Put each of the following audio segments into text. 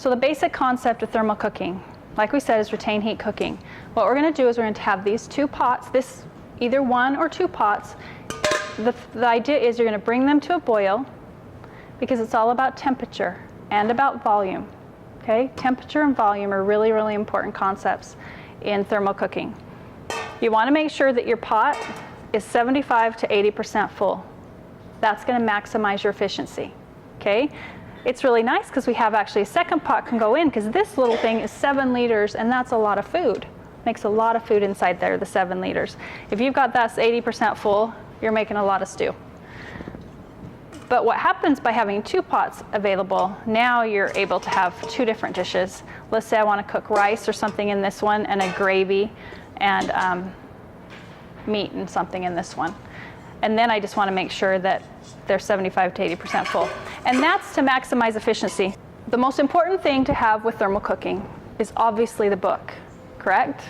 So the basic concept of thermal cooking, like we said, is retain heat cooking. What we're going to do is we're going to have these two pots, either one or two pots. The idea is you're going to bring them to a boil because it's all about temperature and about volume. Okay? Temperature and volume are really, really important concepts in thermal cooking. You want to make sure that your pot is 75 to 80% full. That's going to maximize your efficiency. Okay? It's really nice because we have actually a second pot can go in, because this little thing is 7 liters, and that's a lot of food. Makes a lot of food inside there, the 7 liters. If you've got that 80% full, you're making a lot of stew. But what happens by having 2 pots available, now you're able to have 2 different dishes. Let's say I want to cook rice or something in this one, and a gravy, and meat and something in this one. And then I just want to make sure that they're 75 to 80% full. And that's to maximize efficiency. The most important thing to have with thermal cooking is obviously the book, correct?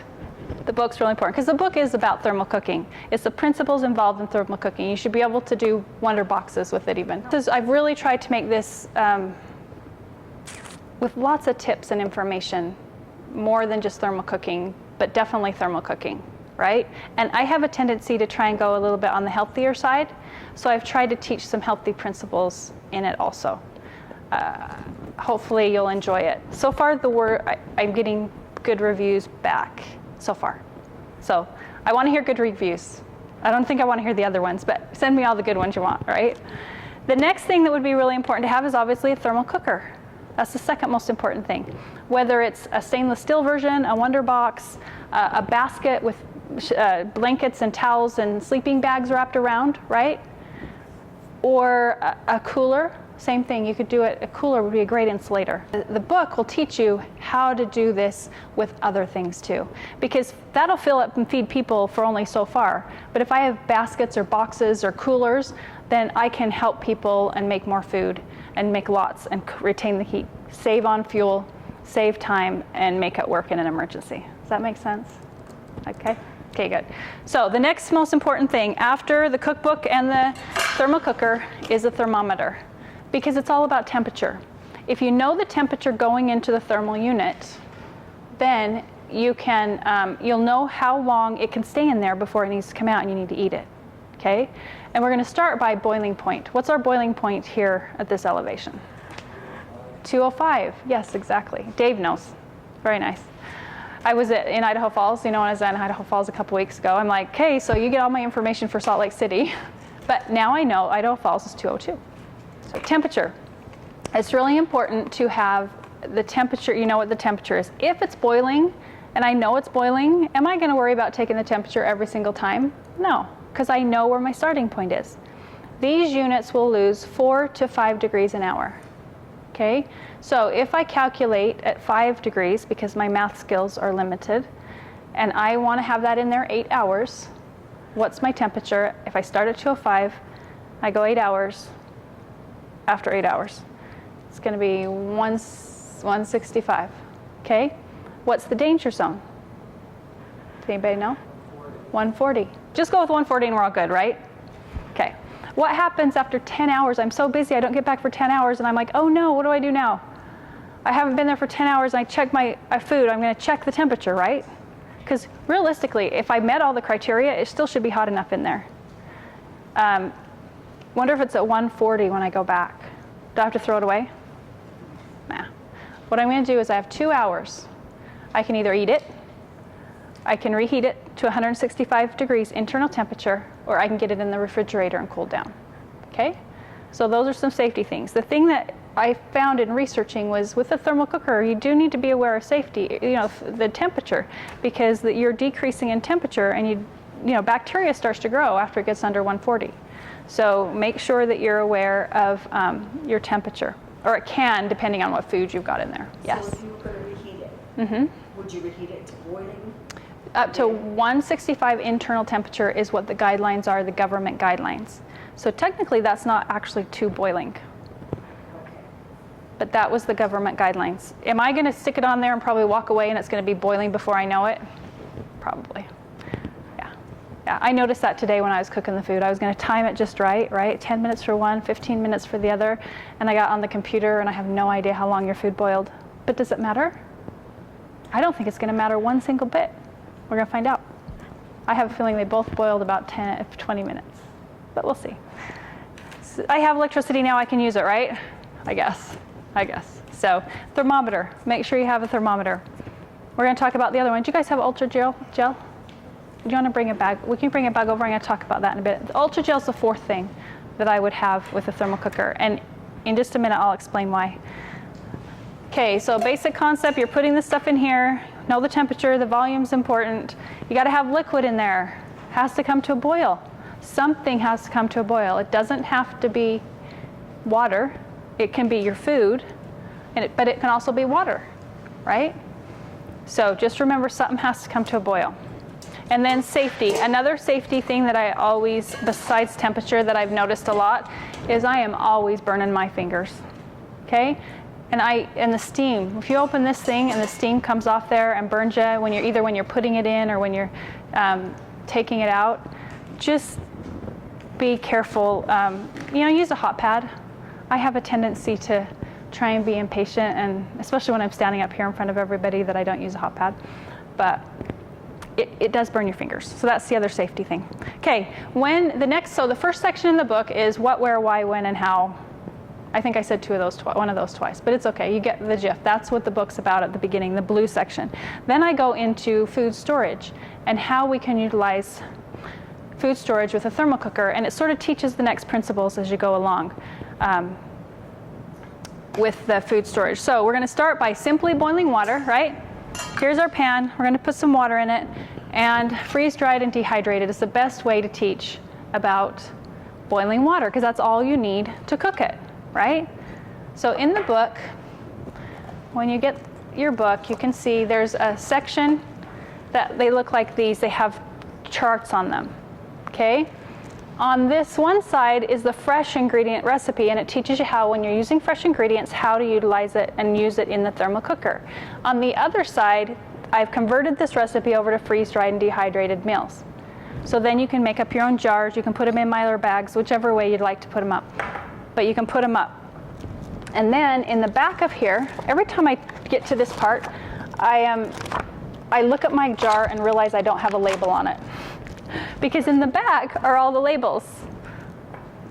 The book's really important because the book is about thermal cooking. It's the principles involved in thermal cooking. You should be able to do wonder boxes with it even. I've really tried to make this with lots of tips and information, more than just thermal cooking, but definitely thermal cooking, right? And I have a tendency to try and go a little bit on the healthier side, so I've tried to teach some healthy principles in it also. Hopefully you'll enjoy it. So far I'm getting good reviews back so far. So I want to hear good reviews. I don't think I want to hear the other ones, but send me all the good ones you want, right? The next thing that would be really important to have is obviously a thermal cooker. That's the second most important thing. Whether it's a stainless steel version, a wonder box, a basket with blankets and towels and sleeping bags wrapped around, right? Or a cooler, same thing. You could do it. A cooler would be a great insulator. The book will teach you how to do this with other things too, because that'll fill up and feed people for only so far. But if I have baskets or boxes or coolers, then I can help people and make more food and make lots and retain the heat, save on fuel, save time, and make it work in an emergency. Does that make sense? Okay. Okay, good. So the next most important thing after the cookbook and the thermal cooker is a thermometer, because it's all about temperature. If you know the temperature going into the thermal unit, then you can, you'll know how long it can stay in there before it needs to come out and you need to eat it. Okay? And we're going to start by boiling point. What's our boiling point here at this elevation? 205. Yes, exactly. Dave knows. Very nice. I was in Idaho Falls, when I was in Idaho Falls a couple weeks ago. I'm like, okay, so you get all my information for Salt Lake City. But now I know Idaho Falls is 202. So temperature. It's really important to have the temperature, you know what the temperature is. If it's boiling, and I know it's boiling, am I going to worry about taking the temperature every single time? No, because I know where my starting point is. These units will lose 4 to 5 degrees an hour. Okay, so if I calculate at 5 degrees, because my math skills are limited, and I want to have that in there 8 hours, what's my temperature? If I start at 205, I go 8 hours. After 8 hours, it's going to be 165. Okay, what's the danger zone? Does anybody know? 140. Just go with 140 and we're all good, right? Okay. What happens after 10 hours? I'm so busy, I don't get back for 10 hours, and I'm like, oh no, what do I do now? I haven't been there for 10 hours, and I check my food. I'm going to check the temperature, right? Because realistically, if I met all the criteria, it still should be hot enough in there. Wonder if it's at 140 when I go back. Do I have to throw it away? Nah. What I'm going to do is I have 2 hours. I can either eat it, I can reheat it to 165 degrees internal temperature, or I can get it in the refrigerator and cool down. Okay? So those are some safety things. The thing that I found in researching was with the thermal cooker, you do need to be aware of safety, the temperature, because you're decreasing in temperature, and bacteria starts to grow after it gets under 140. So make sure that you're aware of your temperature, or it can, depending on what food you've got in there. Yes. So if you were going to reheat it, would you reheat it to boiling? Up to 165 internal temperature is what the guidelines are, the government guidelines. So technically that's not actually to boiling. Okay. But that was the government guidelines. Am I going to stick it on there and probably walk away and it's going to be boiling before I know it? Probably. Yeah, I noticed that today when I was cooking the food. I was going to time it just right? 10 minutes for one, 15 minutes for the other. And I got on the computer and I have no idea how long your food boiled. But does it matter? I don't think it's going to matter one single bit. We're going to find out. I have a feeling they both boiled about 10, 20 minutes, but we'll see. So I have electricity now, I can use it, right? I guess. So thermometer, make sure you have a thermometer. We're going to talk about the other one. Do you guys have ultra gel? Do you want to bring a bag? We can bring a bag over. I'm going to talk about that in a bit. The ultra gel is the fourth thing that I would have with a thermal cooker, and in just a minute I'll explain why. Okay, so basic concept, you're putting this stuff in here, know the temperature, the volume's important. You got to have liquid in there. It has to come to a boil. Something has to come to a boil. It doesn't have to be water. It can be your food, but it can also be water, right? So just remember, something has to come to a boil. And then safety. Another safety thing that I always, besides temperature, that I've noticed a lot is I am always burning my fingers, okay? And the steam, if you open this thing and the steam comes off there and burns you when you're putting it in or when you're taking it out, just be careful. Use a hot pad. I have a tendency to try and be impatient, and especially when I'm standing up here in front of everybody, that I don't use a hot pad. But it does burn your fingers. So that's the other safety thing. Okay, so the first section in the book is what, where, why, when, and how. I think I said one of those twice, but it's okay, you get the gist. That's what the book's about at the beginning, the blue section. Then I go into food storage and how we can utilize food storage with a thermal cooker, and it sort of teaches the next principles as you go along with the food storage. So we're going to start by simply boiling water, right? Here's our pan, we're going to put some water in it, and freeze-dried and dehydrated is the best way to teach about boiling water, because that's all you need to cook it. Right? So in the book, when you get your book, you can see there's a section that they look like these. They have charts on them, okay? On this one side is the fresh ingredient recipe, and it teaches you how, when you're using fresh ingredients, how to utilize it and use it in the thermal cooker. On the other side, I've converted this recipe over to freeze-dried and dehydrated meals. So then you can make up your own jars. You can put them in Mylar bags, whichever way you'd like to put them up. But you can put them up. And then in the back of here, every time I get to this part, I look at my jar and realize I don't have a label on it. Because in the back are all the labels.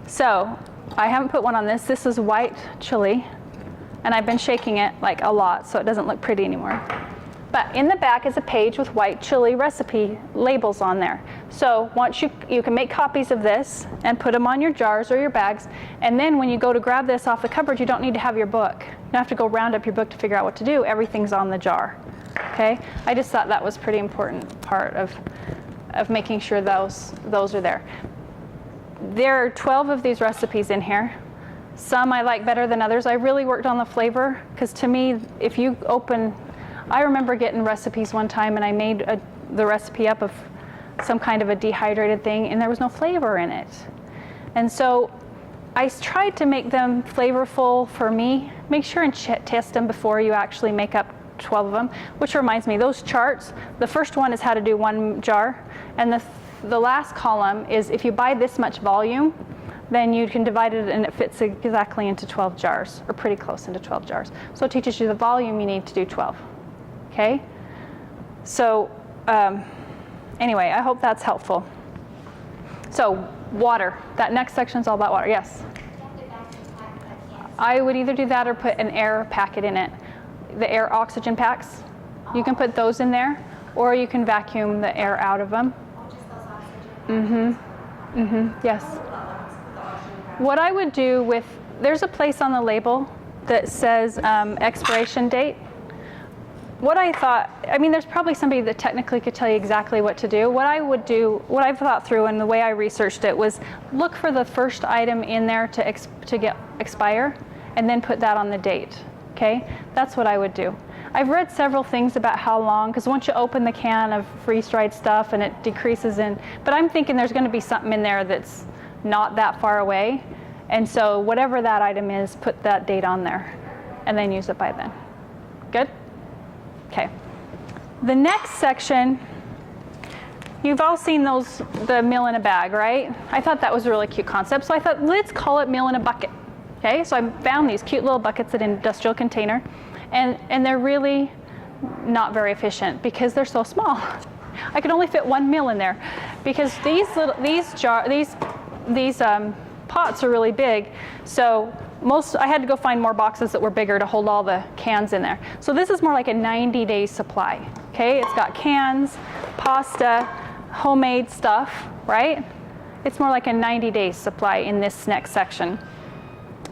So I haven't put one on this. This is white chili, and I've been shaking it like a lot so it doesn't look pretty anymore. But in the back is a page with white chili recipe labels on there. So once you can make copies of this and put them on your jars or your bags, and then when you go to grab this off the cupboard, you don't need to have your book. You don't have to go round up your book to figure out what to do. Everything's on the jar. Okay? I just thought that was a pretty important part of making sure those are there. There are 12 of these recipes in here. Some I like better than others. I really worked on the flavor, because to me, if you open, I remember getting recipes one time and I made the recipe up of some kind of a dehydrated thing, and there was no flavor in it. And so I tried to make them flavorful for me. Make sure and test them before you actually make up 12 of them. Which reminds me, those charts, the first one is how to do one jar, and the last column is if you buy this much volume, then you can divide it and it fits exactly into 12 jars, or pretty close into 12 jars. So it teaches you the volume you need to do 12. Okay? So anyway, I hope that's helpful. So water, that next section is all about water. Yes? I would either do that or put an air packet in it. The air oxygen packs, you can put those in there, or you can vacuum the air out of them. Yes. What I would do there's a place on the label that says expiration date. What I thought, there's probably somebody that technically could tell you exactly what to do. What I would do, what I've thought through and the way I researched it was look for the first item in there to get expire, and then put that on the date. Okay, that's what I would do. I've read several things about how long, because once you open the can of freeze-dried stuff and it decreases in, but I'm thinking there's going to be something in there that's not that far away, and so whatever that item is, put that date on there, and then use it by then. Good? Okay. The next section, you've all seen the meal in a bag, right? I thought that was a really cute concept, so I thought let's call it meal in a bucket. Okay, so I found these cute little buckets in an industrial container, And they're really not very efficient because they're so small. I could only fit 1 meal in there because these pots are really big. So I had to go find more boxes that were bigger to hold all the cans in there. So this is more like a 90-day supply. Okay, it's got cans, pasta, homemade stuff, right? It's more like a 90-day supply in this next section.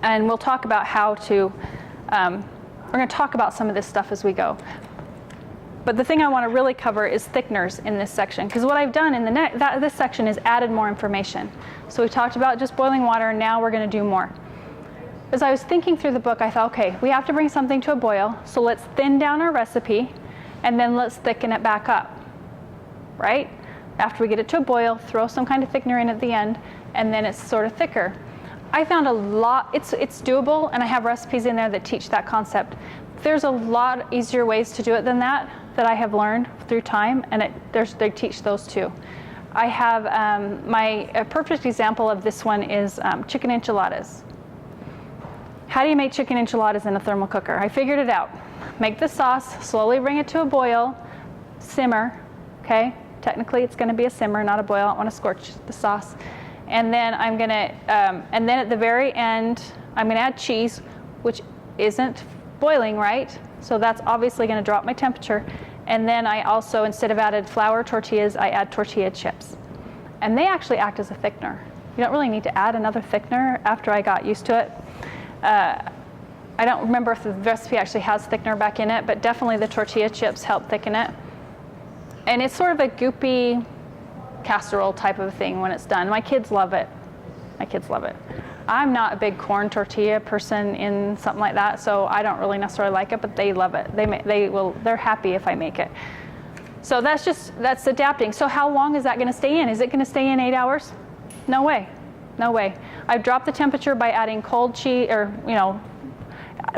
And we'll talk about how to, we're going to talk about some of this stuff as we go. But the thing I want to really cover is thickeners in this section, because what I've done in this section is added more information. So we talked about just boiling water, and now we're going to do more. As I was thinking through the book, I thought, okay, we have to bring something to a boil, so let's thin down our recipe, and then let's thicken it back up, right? After we get it to a boil, throw some kind of thickener in at the end, and then it's sort of thicker. I found a lot, it's doable, and I have recipes in there that teach that concept. There's a lot easier ways to do it than that I have learned through time, and they teach those too. I have a perfect example of this one is chicken enchiladas. How do you make chicken enchiladas in a thermal cooker? I figured it out. Make the sauce, slowly bring it to a boil, simmer, okay? Technically it's gonna be a simmer, not a boil. I don't wanna scorch the sauce. And then and then at the very end, I'm gonna add cheese, which isn't boiling, right? So that's obviously gonna drop my temperature. And then I also, instead of added flour tortillas, I add tortilla chips. And they actually act as a thickener. You don't really need to add another thickener after I got used to it. I don't remember if the recipe actually has thickener back in it, but definitely the tortilla chips help thicken it. And it's sort of a goopy casserole type of thing when it's done. My kids love it. My kids love it. I'm not a big corn tortilla person in something like that, so I don't really necessarily like it, but they love it. They're happy if I make it. So that's adapting. So how long is that going to stay in? Is it going to stay in 8 hours? No way. No way. I've dropped the temperature by adding cold cheese, or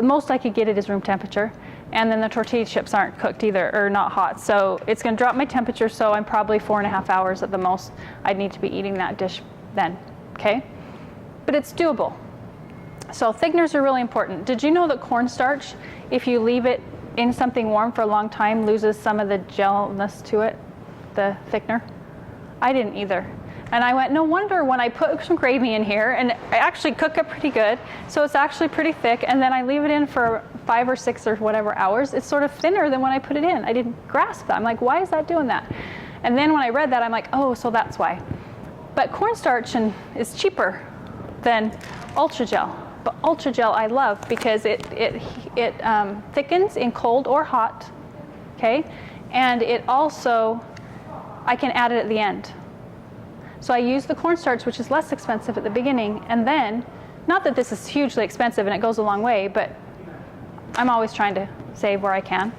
most I could get it is room temperature. And then the tortilla chips aren't cooked either, or not hot. So it's going to drop my temperature, so I'm probably 4.5 hours at the most. I'd need to be eating that dish then, okay? But it's doable. So thickeners are really important. Did you know that cornstarch, if you leave it in something warm for a long time, loses some of the gelness to it, the thickener? I didn't either. And I went, no wonder when I put some gravy in here, and I actually cook it pretty good, so it's actually pretty thick, and then I leave it in for 5 or 6 or whatever hours, it's sort of thinner than when I put it in. I didn't grasp that. I'm like, why is that doing that? And then when I read that, I'm like, oh, so that's why. But cornstarch is cheaper than ultra gel. But ultra gel I love because it thickens in cold or hot, okay? And it also, I can add it at the end. So I use the cornstarch, which is less expensive at the beginning, and then, not that this is hugely expensive and it goes a long way, but I'm always trying to save where I can.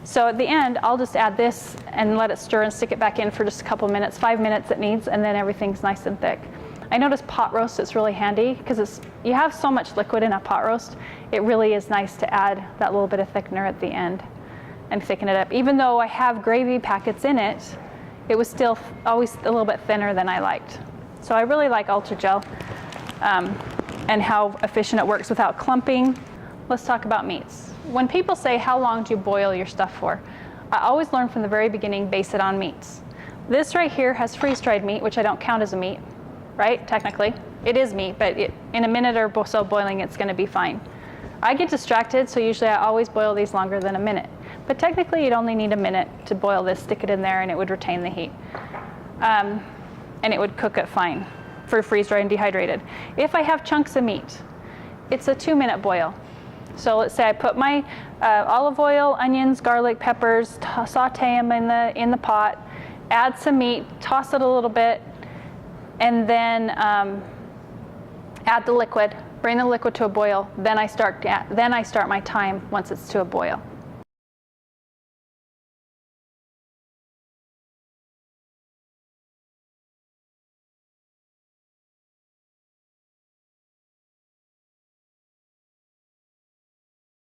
So at the end, I'll just add this and let it stir and stick it back in for just a couple minutes, 5 minutes it needs, and then everything's nice and thick. I notice pot roast, it's really handy because you have so much liquid in a pot roast, it really is nice to add that little bit of thickener at the end and thicken it up. Even though I have gravy packets in it, it was still always a little bit thinner than I liked. So I really like Ultra Gel and how efficient it works without clumping. Let's talk about meats. When people say, how long do you boil your stuff for? I always learn from the very beginning, base it on meats. This right here has freeze-dried meat, which I don't count as a meat, right? Technically. It is meat, but in a minute or so boiling, it's gonna be fine. I get distracted, so usually I always boil these longer than a minute. But technically, you'd only need a minute to boil this, stick it in there, and it would retain the heat. And it would cook it fine for freeze-dried and dehydrated. If I have chunks of meat, it's a 2-minute boil. So let's say I put my olive oil, onions, garlic, peppers, saute them in the pot, add some meat, toss it a little bit, and then add the liquid, bring the liquid to a boil, then I start my time once it's to a boil.